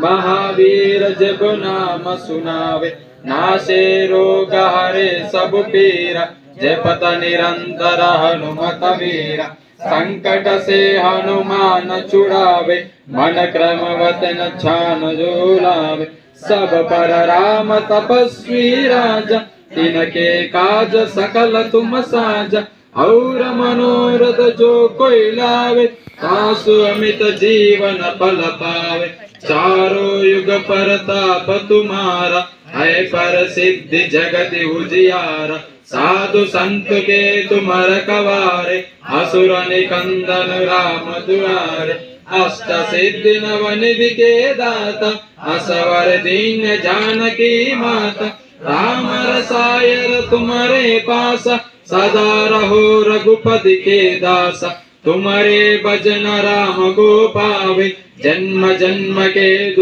महावीर जब नाम सुनावे, नाशे रोग हरे सब पीरा। जपत निरंतर हनुमत वीरा, संकट से हनुमान छुड़ावे। मन क्रम वतन छान झूलावे, सब पर राम तपस्वी राजा। तिनके काज सकल तुम साजा, और मनोरथ जो कोई लावे। तासु अमित जीवन फल पावे, चारों युग परताप तुम्हारा। है पर सिद्धि जगत उजियारा, साधु संत के तुम रखवारे। असुर निकंदन राम दुआरे, अष्ट सिद्धि नवनिधि के दाता। असवर दीन जानकी माता, राम रसायर तुम्हारे पासा। सदा रहो रघुपति के दासा, तुम्हारे भजन राम को पावे। जन्म जन्म के